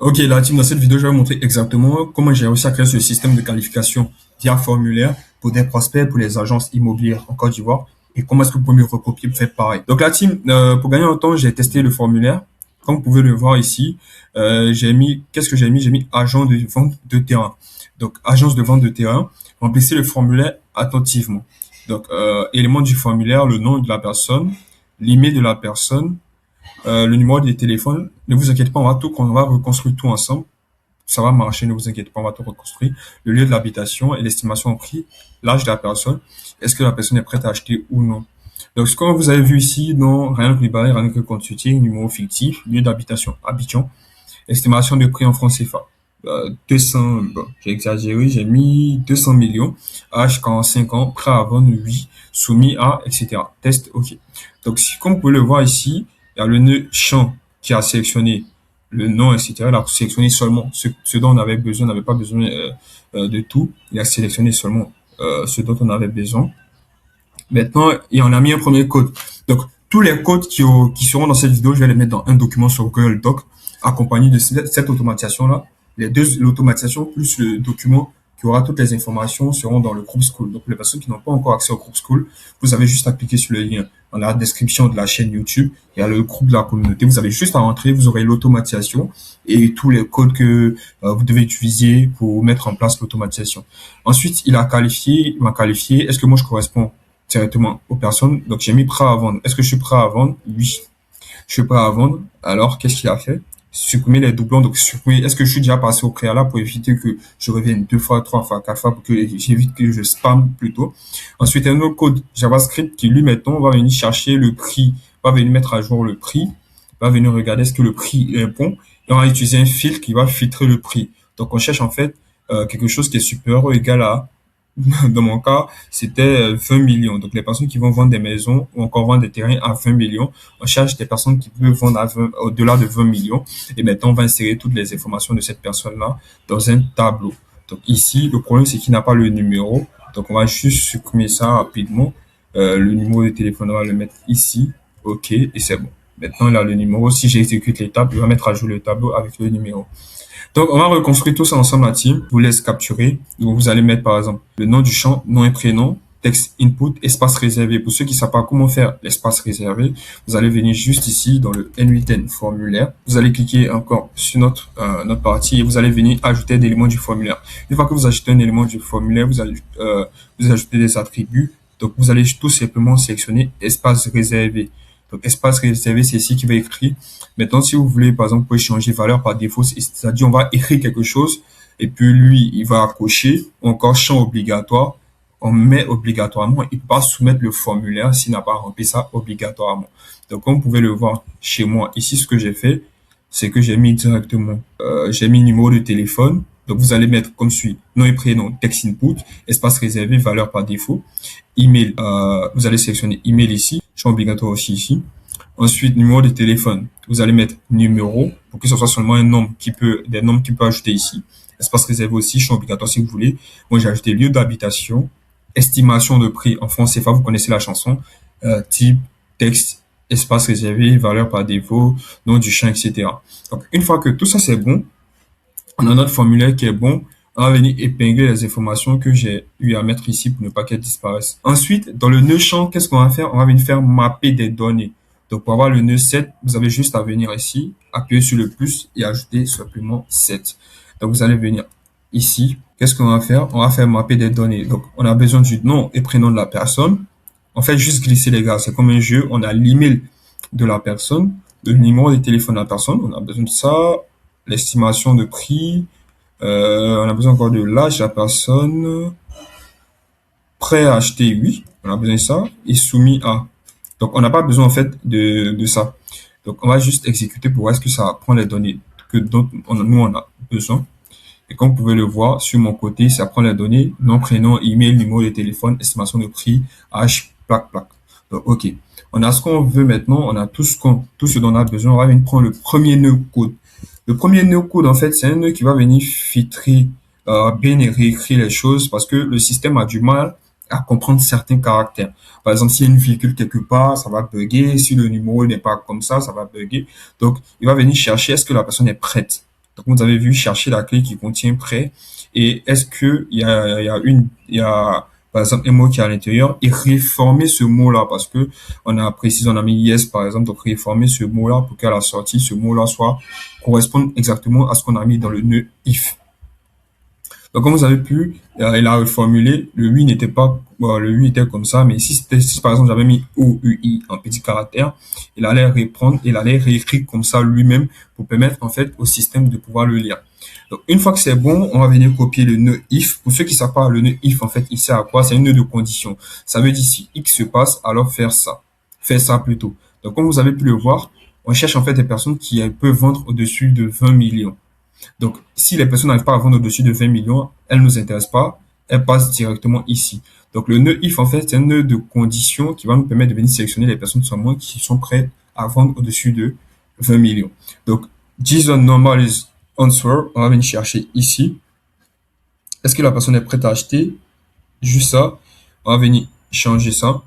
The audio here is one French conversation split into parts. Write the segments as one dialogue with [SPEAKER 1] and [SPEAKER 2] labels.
[SPEAKER 1] Ok, la team, dans cette vidéo, je vais vous montrer exactement comment j'ai réussi à créer ce système de qualification via formulaire pour des prospects, pour les agences immobilières en Côte d'Ivoire et comment est-ce que vous pouvez me recopier pour faire pareil. Donc la team, pour gagner en temps, j'ai testé le formulaire. Comme vous pouvez le voir ici, qu'est-ce que j'ai mis? J'ai mis agent de vente de terrain. Donc agence de vente de terrain, remplissez le formulaire attentivement. Donc élément du formulaire, le nom de la personne, l'email de la personne, le numéro de téléphone. Ne vous inquiétez pas, on va reconstruire tout ensemble. Ça va marcher, ne vous inquiétez pas, on va tout reconstruire. Le lieu de l'habitation et l'estimation au prix, l'âge de la personne, est-ce que la personne est prête à acheter ou non. Donc, ce que vous avez vu ici, non, rien que Ribari, rien que consulting, numéro fictif, lieu d'habitation, Abidjan, estimation de prix en francs CFA. 200, bon, j'ai exagéré, j'ai mis 200 millions, âge 45 ans, prêt à vendre, oui, soumis à, etc. Test, ok. Donc, si, comme vous pouvez le voir ici, il y a le nœud champ qui a sélectionné le nom, etc. Il a sélectionné seulement ce dont on avait besoin, on n'avait pas besoin de tout. Il a sélectionné seulement ce dont on avait besoin. Maintenant, il en a mis un premier code. Donc, tous les codes qui seront dans cette vidéo, je vais les mettre dans un document sur Google Doc, accompagné de cette automatisation-là. Les deux, l'automatisation plus le document qui aura toutes les informations seront dans le groupe School. Donc, les personnes qui n'ont pas encore accès au groupe School, vous avez juste à cliquer sur le lien dans la description de la chaîne YouTube. Il y a le groupe de la communauté. Vous avez juste à rentrer, vous aurez l'automatisation et tous les codes que vous devez utiliser pour mettre en place l'automatisation. Ensuite, il m'a qualifié. Est-ce que moi je corresponds directement aux personnes? Donc, j'ai mis prêt à vendre. Est-ce que je suis prêt à vendre? Oui, je suis prêt à vendre. Alors, qu'est-ce qu'il a fait? Supprimer les doublons. Donc, supprimer. Est-ce que je suis déjà passé au préalable pour éviter que je revienne deux fois, trois fois, quatre fois pour que j'évite que je spam plutôt. Ensuite, un autre code JavaScript qui, lui, maintenant, va venir chercher le prix, va venir mettre à jour le prix, va venir regarder est-ce que le prix est bon et on va utiliser un filtre qui va filtrer le prix. Donc, on cherche en fait quelque chose qui est supérieur ou égal à dans mon cas, c'était 20 millions. Donc, les personnes qui vont vendre des maisons ou encore vendre des terrains à 20 millions, on cherche des personnes qui peuvent vendre au-delà de 20 millions. Et maintenant, on va insérer toutes les informations de cette personne-là dans un tableau. Donc, ici, le problème, c'est qu'il n'a pas le numéro. Donc, on va juste supprimer ça rapidement. Le numéro de téléphone, on va le mettre ici. OK, et c'est bon. Maintenant, il a le numéro. Si j'exécute l'étape, il va mettre à jour le tableau avec le numéro. Donc, on va reconstruire tout ça ensemble, la team. Je vous laisse capturer. Donc, vous allez mettre, par exemple, le nom du champ, nom et prénom, texte input, espace réservé. Pour ceux qui ne savent pas comment faire l'espace réservé, vous allez venir juste ici dans le N8N formulaire. Vous allez cliquer encore sur notre partie et vous allez venir ajouter des éléments du formulaire. Une fois que vous ajoutez un élément du formulaire, vous ajoutez des attributs. Donc, vous allez tout simplement sélectionner espace réservé. Donc, espace réservé, c'est ici qui va écrire. Maintenant, si vous voulez, par exemple, vous pouvez changer valeur par défaut, c'est-à-dire on va écrire quelque chose et puis lui, il va cocher. Encore champ obligatoire, on met obligatoirement. Il ne peut pas soumettre le formulaire s'il n'a pas rempli ça obligatoirement. Donc, comme vous pouvez le voir chez moi, ici, ce que j'ai fait, c'est que j'ai mis directement, j'ai mis numéro de téléphone. Donc, vous allez mettre comme suit, nom et prénom, text input, espace réservé, valeur par défaut. Email, vous allez sélectionner email ici, champ obligatoire aussi ici. Ensuite, numéro de téléphone, vous allez mettre numéro pour que ce soit seulement des nombres qui peut ajouter ici. Espace réservé aussi, champ obligatoire si vous voulez. Moi, j'ai ajouté lieu d'habitation, estimation de prix en francs CFA, vous connaissez la chanson, type, texte, espace réservé, valeur par défaut, nom du champ, etc. Donc, une fois que tout ça c'est bon, on a notre formulaire qui est bon. On va venir épingler les informations que j'ai eu à mettre ici pour ne pas qu'elles disparaissent. Ensuite, dans le nœud champ, qu'est-ce qu'on va faire? On va venir faire mapper des données. Donc, pour avoir le nœud 7, vous avez juste à venir ici, appuyer sur le plus et ajouter simplement 7. Donc, vous allez venir ici. Qu'est-ce qu'on va faire? On va faire mapper des données. Donc, on a besoin du nom et prénom de la personne. On fait juste glisser les gars. C'est comme un jeu. On a l'email de la personne, le numéro de téléphone de la personne. On a besoin de ça. L'estimation de prix. On a besoin encore de l'âge de la personne. Prêt à acheter, oui. On a besoin de ça. Et soumis à. Donc, on n'a pas besoin, en fait, de ça. Donc, on va juste exécuter pour voir est-ce que ça prend les données dont nous, on a besoin. Et comme vous pouvez le voir, sur mon côté, ça prend les données, nom, prénom, email, numéro de téléphone, estimation de prix, âge, plaque. Donc, OK. On a ce qu'on veut maintenant. On a tout ce dont on a besoin. On va venir prendre le premier nœud code. Le premier nœud code, en fait, c'est un nœud qui va venir filtrer, bien et réécrire les choses parce que le système a du mal à comprendre certains caractères. Par exemple, s'il y a une virgule quelque part, ça va bugger. Si le numéro n'est pas comme ça va bugger. Donc, il va venir chercher est-ce que la personne est prête. Donc, vous avez vu chercher la clé qui contient prêt. Et est-ce que il y a, par exemple, un mot qui est à l'intérieur et réformer ce mot-là parce que on a précisé, on a mis yes, par exemple, donc réformer ce mot-là pour qu'à la sortie, ce mot-là corresponde exactement à ce qu'on a mis dans le nœud if. Donc, comme vous avez pu, il a reformulé, le oui n'était pas, le oui était comme ça, mais si par exemple j'avais mis OUI en petit caractère, il allait reprendre, il allait réécrire comme ça lui-même pour permettre en fait au système de pouvoir le lire. Donc, une fois que c'est bon, on va venir copier le nœud if. Pour ceux qui savent pas, le nœud if, en fait, il sert à quoi? C'est un nœud de condition. Ça veut dire si X se passe, alors faire ça. Faire ça plutôt. Donc, comme vous avez pu le voir, on cherche en fait des personnes qui peuvent vendre au-dessus de 20 millions. Donc, si les personnes n'arrivent pas à vendre au-dessus de 20 millions, elles ne nous intéressent pas, elles passent directement ici. Donc, le nœud if, en fait, c'est un nœud de condition qui va nous permettre de venir sélectionner les personnes seulement qui sont prêtes à vendre au-dessus de 20 millions. Donc, JSON normal is answer, on va venir chercher ici. Est-ce que la personne est prête à acheter? Juste ça. On va venir changer ça.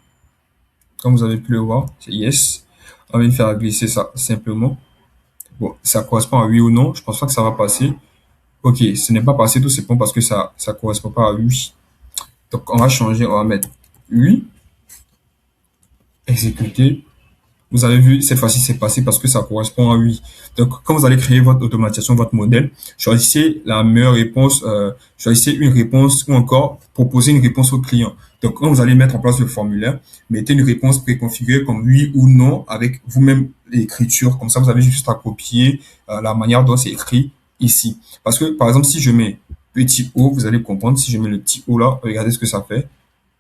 [SPEAKER 1] Comme vous avez pu le voir, c'est yes. On va venir faire glisser ça simplement. Bon, ça correspond à oui ou non. Je pense pas que ça va passer. Ok, ce n'est pas passé tout simplement parce que ça correspond pas à oui. Donc, on va changer, on va mettre oui, exécuter. Vous avez vu, cette fois-ci, c'est passé parce que ça correspond à oui. Donc, quand vous allez créer votre automatisation, votre modèle, choisissez la meilleure réponse, choisissez une réponse ou encore proposez une réponse au client. Donc, quand vous allez mettre en place le formulaire, mettez une réponse préconfigurée comme oui ou non avec vous-même l'écriture. Comme ça, vous avez juste à copier la manière dont c'est écrit ici. Parce que, par exemple, si je mets petit o, vous allez comprendre, si je mets le petit o là, regardez ce que ça fait,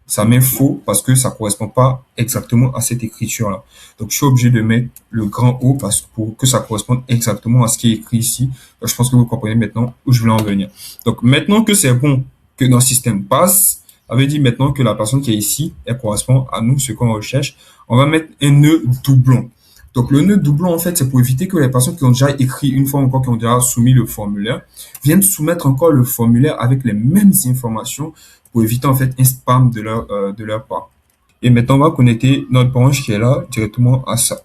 [SPEAKER 1] ça met faux parce que ça correspond pas exactement à cette écriture-là. Donc, je suis obligé de mettre le grand O pour que ça corresponde exactement à ce qui est écrit ici. Donc, je pense que vous comprenez maintenant où je voulais en venir. Donc, maintenant que c'est bon, que notre système passe, ça veut dire maintenant que la personne qui est ici, elle correspond à nous, ce qu'on recherche. On va mettre un nœud doublon. Donc, le nœud doublon, en fait, c'est pour éviter que les personnes qui ont déjà écrit une fois encore, qui ont déjà soumis le formulaire, viennent soumettre encore le formulaire avec les mêmes informations pour éviter, en fait, un spam de leur part. Et maintenant, on va connecter notre branche qui est là directement à ça.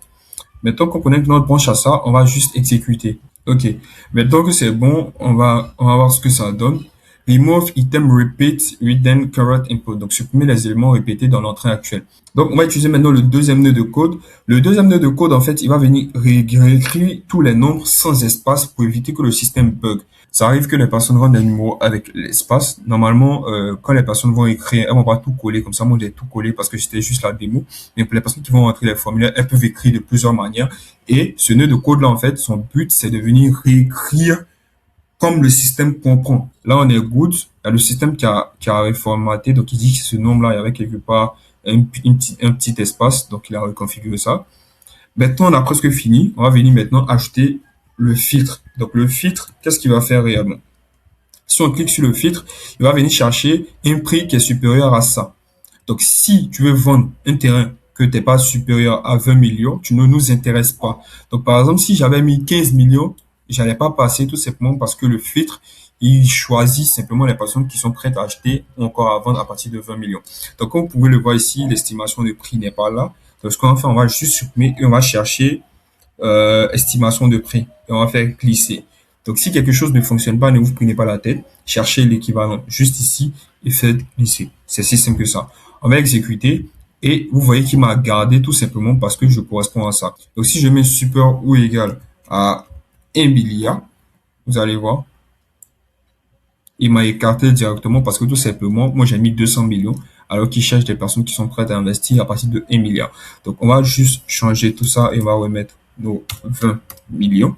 [SPEAKER 1] Maintenant qu'on connecte notre branche à ça, on va juste exécuter. OK. Maintenant que c'est bon, on va voir ce que ça donne. Remove item repeat within current input. Donc, supprimer les éléments répétés dans l'entrée actuelle. Donc, on va utiliser maintenant le deuxième nœud de code. Le deuxième nœud de code, en fait, il va venir réécrire tous les nombres sans espace pour éviter que le système bug. Ça arrive que les personnes rendent des numéros avec l'espace. Normalement, quand les personnes vont écrire, elles vont pas tout coller. Comme ça, moi, j'ai tout collé parce que c'était juste la démo. Mais pour les personnes qui vont rentrer les formulaires, elles peuvent écrire de plusieurs manières. Et ce nœud de code-là, en fait, son but, c'est de venir réécrire comme le système comprend. Là, on est good. Il y a le système qui a reformaté. Donc, il dit que ce nombre-là, il y avait quelque part un petit espace. Donc, il a reconfiguré ça. Maintenant, on a presque fini. On va venir maintenant ajouter le filtre. Donc, le filtre, qu'est-ce qu'il va faire réellement? Si on clique sur le filtre, il va venir chercher un prix qui est supérieur à ça. Donc, si tu veux vendre un terrain que t'es pas supérieur à 20 millions, tu ne nous intéresses pas. Donc, par exemple, si j'avais mis 15 millions, j'allais pas passer tout simplement parce que le filtre, il choisit simplement les personnes qui sont prêtes à acheter ou encore à vendre à partir de 20 millions. Donc, comme vous pouvez le voir ici, l'estimation de prix n'est pas là. Donc, ce qu'on va faire, on va juste supprimer et on va chercher estimation de prix et on va faire glisser. Donc, si quelque chose ne fonctionne pas, ne vous prenez pas la tête, cherchez l'équivalent juste ici et faites glisser. C'est si simple que ça. On va exécuter et vous voyez qu'il m'a gardé tout simplement parce que je correspond à ça. Donc, si je mets super ou égal à 1 milliard, vous allez voir, il m'a écarté directement parce que tout simplement, moi j'ai mis 200 millions alors qu'il cherche des personnes qui sont prêtes à investir à partir de 1 milliard. Donc, on va juste changer tout ça et on va remettre nos 20 millions.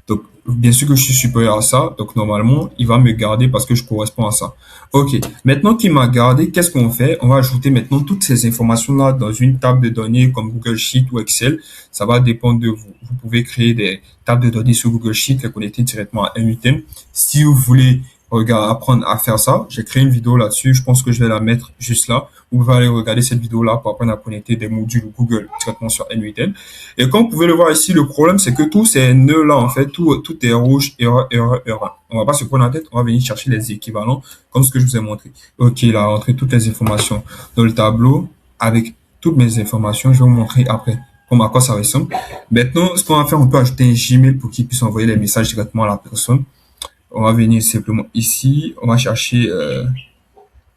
[SPEAKER 1] Donc, bien sûr que je suis supérieur à ça. Donc, normalement, il va me garder parce que je corresponds à ça. OK. Maintenant qu'il m'a gardé, qu'est-ce qu'on fait? On va ajouter maintenant toutes ces informations-là dans une table de données comme Google Sheet ou Excel. Ça va dépendre de vous. Vous pouvez créer des tables de données sur Google Sheet, les connecter directement à un item. Si vous voulez apprendre à faire ça, j'ai créé une vidéo là-dessus. Je pense que je vais la mettre juste là. Vous pouvez aller regarder cette vidéo-là pour apprendre à connecter des modules Google directement sur N8N. Et comme vous pouvez le voir ici, le problème, c'est que tous ces nœuds-là, en fait, tout est rouge, erreur, erreur, erreur. On va pas se prendre la tête, on va venir chercher les équivalents, comme ce que je vous ai montré. OK, là, rentrer toutes les informations dans le tableau avec toutes mes informations. Je vais vous montrer après comme à quoi ça ressemble. Maintenant, ce qu'on va faire, on peut ajouter un Gmail pour qu'il puisse envoyer les messages directement à la personne. On va venir simplement ici, on va chercher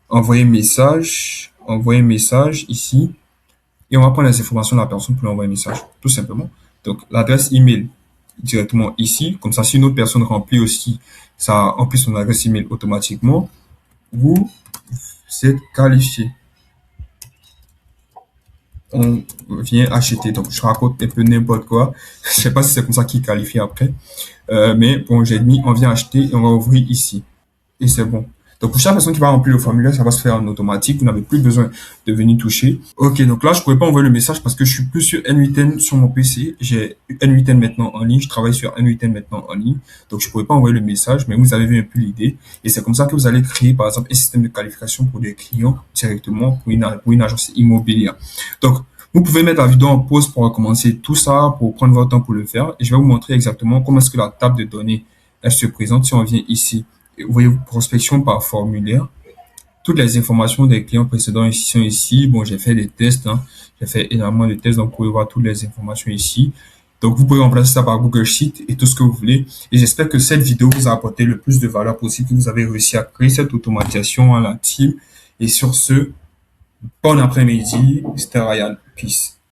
[SPEAKER 1] envoyer message ici, et on va prendre les informations de la personne pour lui envoyer un message, tout simplement. Donc, l'adresse email directement ici, comme ça, si une autre personne remplit aussi, ça remplit son adresse email automatiquement. Vous êtes qualifié. On vient acheter. Donc, je raconte un peu n'importe quoi. Je sais pas si c'est comme ça qu'il qualifie après. Mais bon, j'ai mis, on vient acheter et on va ouvrir ici. Et c'est bon. Donc, pour chaque personne qui va remplir le formulaire, ça va se faire en automatique. Vous n'avez plus besoin de venir toucher. Ok, donc là, je ne pouvais pas envoyer le message parce que je suis plus sur N8N sur mon PC. J'ai N8N maintenant en ligne. Je travaille sur N8N maintenant en ligne. Donc, je ne pouvais pas envoyer le message, mais vous avez vu un peu l'idée. Et c'est comme ça que vous allez créer, par exemple, un système de qualification pour des clients directement pour une agence immobilière. Donc, vous pouvez mettre la vidéo en pause pour recommencer tout ça, pour prendre votre temps pour le faire. Et je vais vous montrer exactement comment est-ce que la table de données, elle se présente si on vient ici. Et vous voyez, prospection par formulaire. Toutes les informations des clients précédents ici sont ici. Bon, j'ai fait des tests, hein. J'ai fait énormément de tests, donc vous pouvez voir toutes les informations ici. Donc, vous pouvez remplacer ça par Google Sheet et tout ce que vous voulez. Et j'espère que cette vidéo vous a apporté le plus de valeur possible, que vous avez réussi à créer cette automatisation à la team. Et sur ce, bon après-midi, c'était Ryan. Peace.